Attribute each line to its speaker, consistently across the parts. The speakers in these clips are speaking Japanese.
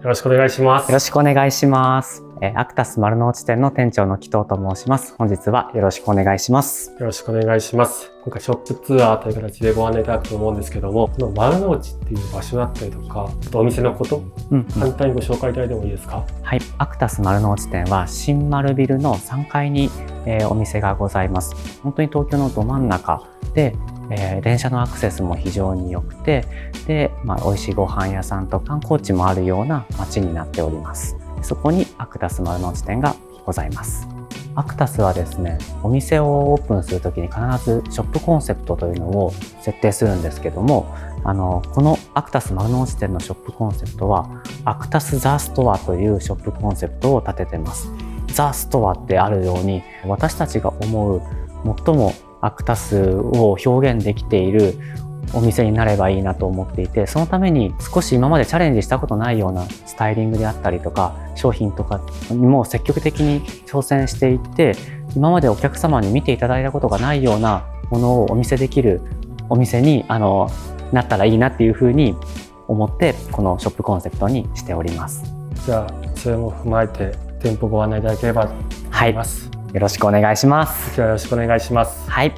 Speaker 1: よろしくお願いします。
Speaker 2: よろしくお願いします。アクタス丸の内店の店長の紀藤と申します。本日はよろしくお願いします。
Speaker 1: よろしくお願いします。今回ショップツアーという形でご案内いただくと思うんですけども、この丸の内っていう場所だったりとか、あとお店のこと、簡単にご紹介いただいてもいいですか？
Speaker 2: はい、アクタス丸の内店は新丸ビルの3階に、お店がございます。本当に東京のど真ん中で、電車のアクセスも非常に良くて、で、美味しいご飯屋さんと観光地もあるような街になっております。そこにアクタス丸の内店がございます。アクタスはですね、お店をオープンするときに必ずショップコンセプトというのを設定するんですけども、このアクタス丸の内店のショップコンセプトはアクタスザストアというショップコンセプトを立ててます。ザストアってあるように、私たちが思う最もアクタスを表現できているお店になればいいなと思っていて、そのために少し今までチャレンジしたことないようなスタイリングであったりとか商品とかにも積極的に挑戦していって、今までお客様に見ていただいたことがないようなものをお見せできるお店になったらいいなっていうふうに思って、このショップコンセプトにしております。
Speaker 1: じゃあそれも踏まえて店舗ご案内いただければと思います。
Speaker 2: はい、よろしくお願いします。
Speaker 1: じゃあよろしくお願いします。
Speaker 2: はい。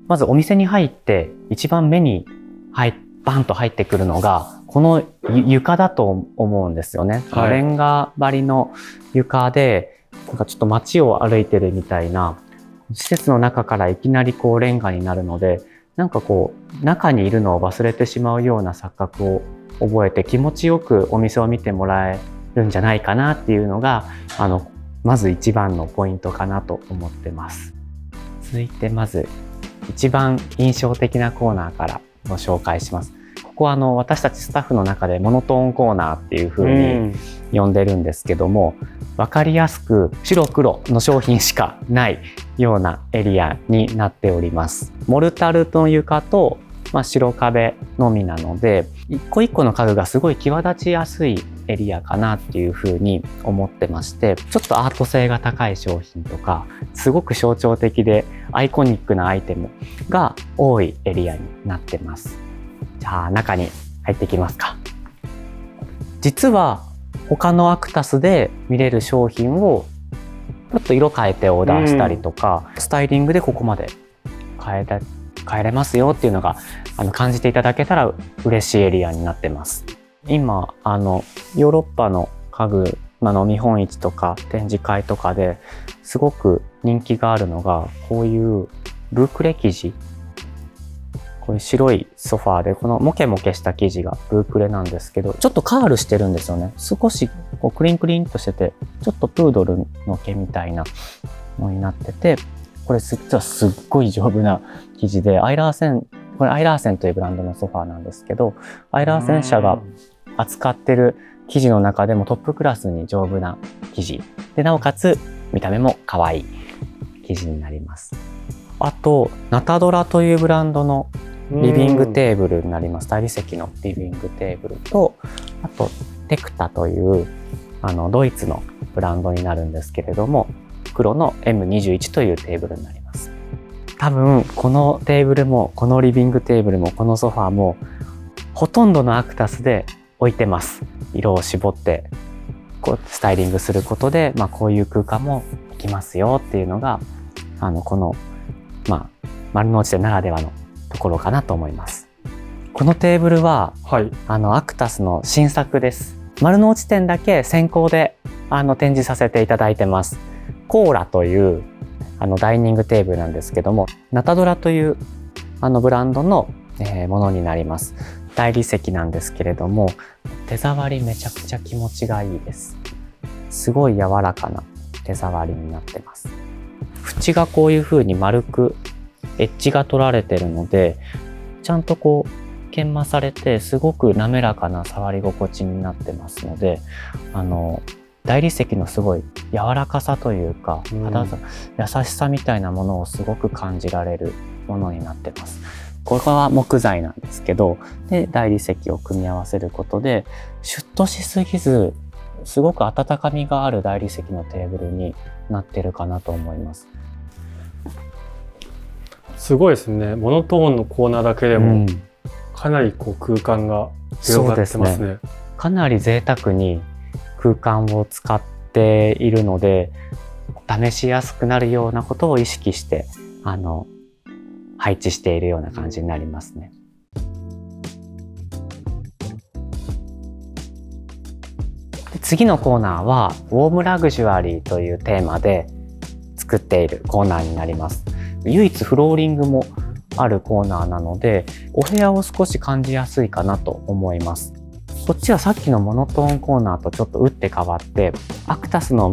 Speaker 2: まずお店に入って一番目にバンと入ってくるのがこの床だと思うんですよね。はい、レンガ張りの床で、なんかちょっと街を歩いてるみたいな、施設の中からいきなりこうレンガになるので、なんかこう中にいるのを忘れてしまうような錯覚を覚えて、気持ちよくお店を見てもらえるんじゃないかなっていうのがまず一番のポイントかなと思ってます。続いてまず一番印象的なコーナーからご紹介します。ここは私たちスタッフの中でモノトーンコーナーっていう風に呼んでるんですけども、分かりやすく白黒の商品しかないようなエリアになっております。モルタルの床と、白壁のみなので、一個一個の家具がすごい際立ちやすいエリアかなっていうふうに思ってまして、ちょっとアート性が高い商品とか、すごく象徴的でアイコニックなアイテムが多いエリアになってます。じゃあ中に入っていきますか。実は他のアクタスで見れる商品をちょっと色変えてオーダーしたりとか、スタイリングでここまで変えれますよっていうのが感じていただけたら嬉しいエリアになってます。今ヨーロッパの家具見本市とか展示会とかですごく人気があるのが、こういうブークレ生地、こういう白いソファーでこのモケモケした生地がブークレなんですけど、ちょっとカールしてるんですよね。少しこうクリンクリンとしてて、ちょっとプードルの毛みたいなのになってて、これ実はすっごい丈夫な生地で、これアイラーセンというブランドのソファーなんですけど、アイラーセン社が扱ってる生地の中でもトップクラスに丈夫な生地で、なおかつ見た目も可愛い生地になります。あとナタドラというブランドのリビングテーブルになります。大理石のリビングテーブルと、あとテクタというドイツのブランドになるんですけれども、黒の M21 というテーブルになります。多分このテーブルもこのリビングテーブルもこのソファーもほとんどのアクタスで置いてます。色を絞ってスタイリングすることで、こういう空間もできますよっていうのがこの丸の内店ならではのところかなと思います。このテーブルは、アクタスの新作です。丸の内店だけ先行で展示させていただいてます。コーラというダイニングテーブルなんですけども、ナタドラというブランドの、ものになります。大理石なんですけれども、手触りめちゃくちゃ気持ちがいいです。すごい柔らかな手触りになってます。縁がこういう風に丸くエッジが取られてるので、ちゃんとこう研磨されてすごく滑らかな触り心地になってますので、大理石のすごい柔らかさというか、優しさみたいなものをすごく感じられるものになってます。これは木材なんですけど、で大理石を組み合わせることでシュッとしすぎず、すごく温かみがある大理石のテーブルになってるかなと思います。
Speaker 1: すごいですね。モノトーンのコーナーだけでもかなりこう空間が広がってますね。
Speaker 2: かなり贅沢に空間を使っているので、試しやすくなるようなことを意識して配置しているような感じになりますね。で次のコーナーはウォームラグジュアリーというテーマで作っているコーナーになります。唯一フローリングもあるコーナーなので、お部屋を少し感じやすいかなと思います。こっちはさっきのモノトーンコーナーとちょっと打って変わって、アクタスの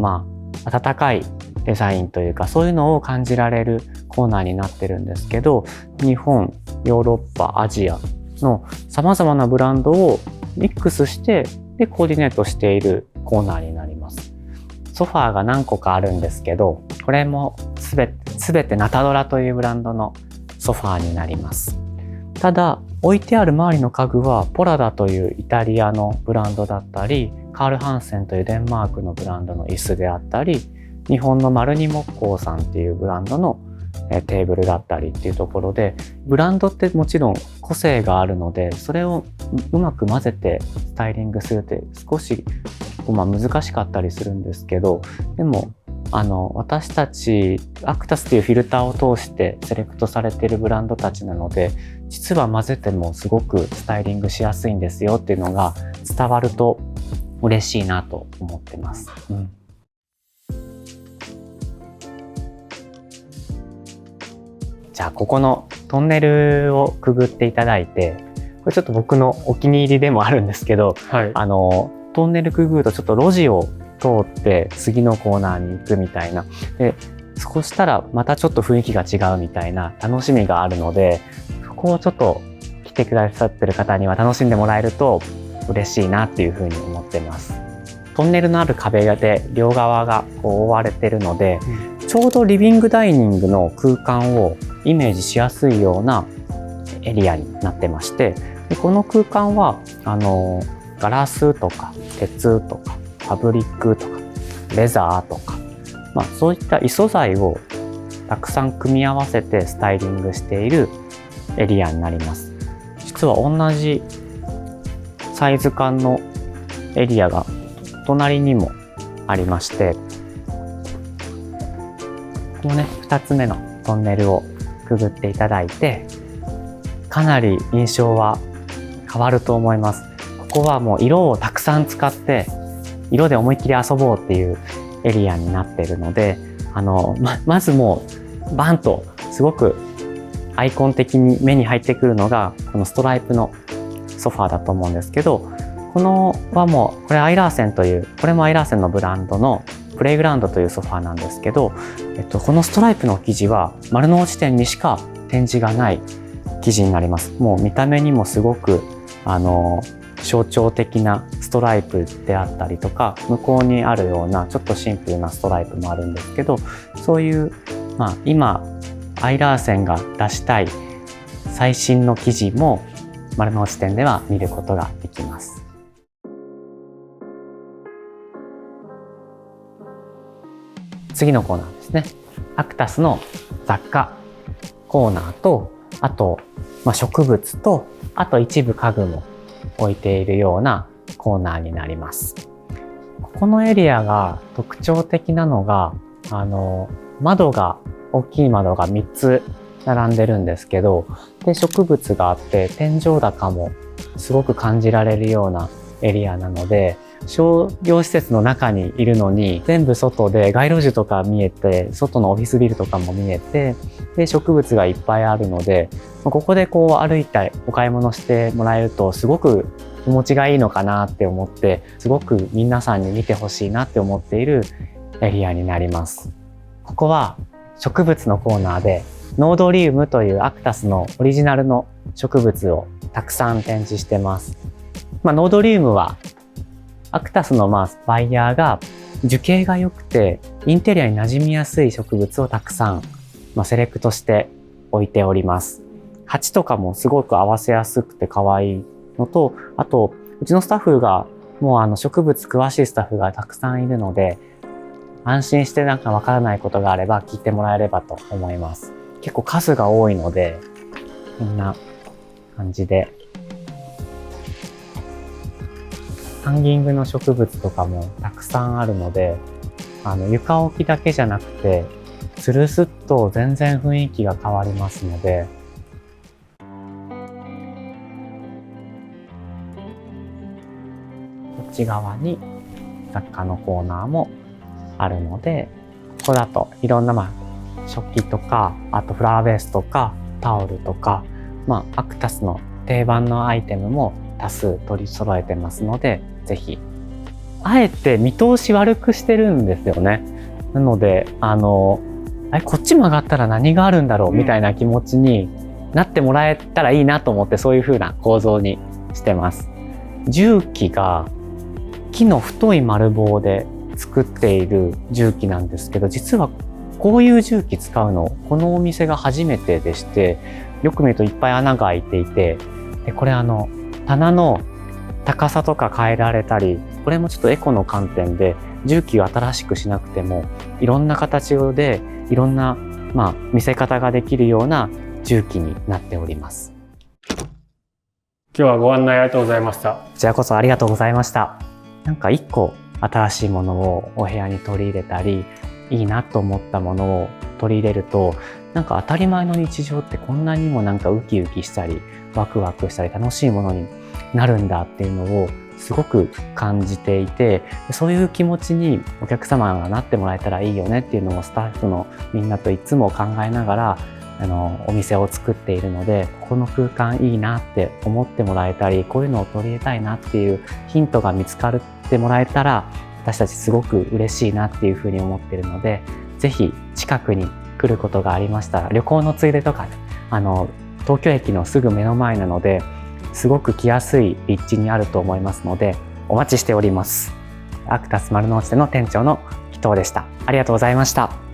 Speaker 2: 温かいデザインというか、そういうのを感じられるコーナーになってるんですけど、日本、ヨーロッパ、アジアの様々なブランドをミックスしてでコーディネートしているコーナーになります。ソファーが何個かあるんですけど、これもすべてナタドラというブランドのソファーになります。ただ置いてある周りの家具はポラダというイタリアのブランドだったり、カール・ハンセンというデンマークのブランドの椅子であったり、日本のマルニ木工さんっていうブランドのテーブルだったりっていうところで、ブランドってもちろん個性があるので、それをうまく混ぜてスタイリングするって少し難しかったりするんですけど、でも私たちアクタスっていうフィルターを通してセレクトされているブランドたちなので、実は混ぜてもすごくスタイリングしやすいんですよっていうのが伝わると嬉しいなと思ってます。じゃあここのトンネルをくぐっていただいて、これちょっと僕のお気に入りでもあるんですけど、トンネルくぐるとちょっと路地を通って次のコーナーに行くみたいな、でそうしたらまたちょっと雰囲気が違うみたいな楽しみがあるので、そこをちょっと来てくださってる方には楽しんでもらえると嬉しいなっていうふうに思ってます。トンネルのある壁で両側が覆われてるので、ちょうどリビングダイニングの空間をイメージしやすいようなエリアになってまして、でこの空間はガラスとか鉄とかファブリックとかレザーとか、そういった異素材をたくさん組み合わせてスタイリングしているエリアになります。実は同じサイズ感のエリアが隣にもありまして、このね2つ目のトンネルをくぐっていただいて、かなり印象は変わると思います。ここはもう色をたくさん使って色で思いっきり遊ぼうっていうエリアになっているので、まずもうバンとすごくアイコン的に目に入ってくるのがこのストライプのソファーだと思うんですけど、このはもうこれアイラーセンという、これもアイラーセンのブランドのプレイグラウンドというソファーなんですけど、このストライプの生地は丸の内店にしか展示がない生地になります。もう見た目にもすごく象徴的なストライプであったりとか、向こうにあるようなちょっとシンプルなストライプもあるんですけど、そういう今アイラーセンが出したい最新の生地も丸の内店では見ることができます。次のコーナーですね。アクタスの雑貨コーナーと、あと、植物と、あと一部家具も置いているようなコーナーになります。ここのエリアが特徴的なのが、大きい窓が3つ並んでるんですけど、で植物があって天井高もすごく感じられるようなエリアなので、商業施設の中にいるのに全部外で街路樹とか見えて、外のオフィスビルとかも見えて、で植物がいっぱいあるので、ここで歩いてお買い物してもらえるとすごく気持ちがいいのかなって思って、すごく皆さんに見てほしいなって思っているエリアになります。ここは植物のコーナーでノードリウムというアクタスのオリジナルの植物をたくさん展示してます。ノードリウムはアクタスのバイヤーが樹形が良くてインテリアに馴染みやすい植物をたくさんセレクトして置いております。鉢とかもすごく合わせやすくて可愛いのと、あとうちのスタッフがもう植物詳しいスタッフがたくさんいるので、安心してわからないことがあれば聞いてもらえればと思います。結構数が多いので、こんな感じで。ハンギングの植物とかもたくさんあるので、床置きだけじゃなくて、つるすっと全然雰囲気が変わりますので、こっち側に雑貨のコーナーもあるので、ここだといろんな食器とか、あとフラワーベースとかタオルとか、アクタスの定番のアイテムも多数取り揃えてますので、ぜひ。あえて見通し悪くしてるんですよね。なのでこっち曲がったら何があるんだろうみたいな気持ちになってもらえたらいいなと思って、そういう風な構造にしてます。重機が木の太い丸棒で作っている重機なんですけど、実はこういう重機使うのこのお店が初めてでして、よく見るといっぱい穴が開いていて、でこれ棚の高さとか変えられたり、これもちょっとエコの観点で重機を新しくしなくてもいろんな形でいろんな見せ方ができるような重機になっております。
Speaker 1: 今日はご案内ありがとうございました。
Speaker 2: こちらこそありがとうございました。なんか一個新しいものをお部屋に取り入れたり、いいなと思ったものを取り入れると、なんか当たり前の日常ってこんなにもなんかウキウキしたりワクワクしたり楽しいものになるんだっていうのをすごく感じていて、そういう気持ちにお客様がなってもらえたらいいよねっていうのをスタッフのみんなといつも考えながらお店を作っているので、この空間いいなって思ってもらえたり、こういうのを取り入れたいなっていうヒントが見つかってもらえたら、私たちすごく嬉しいなっていうふうに思っているので、ぜひ近くに来ることがありましたら、旅行のついでとかね、東京駅のすぐ目の前なので、すごく来やすい立地にあると思いますので、お待ちしております。アクタス丸の内店の店長の伊藤でした。ありがとうございました。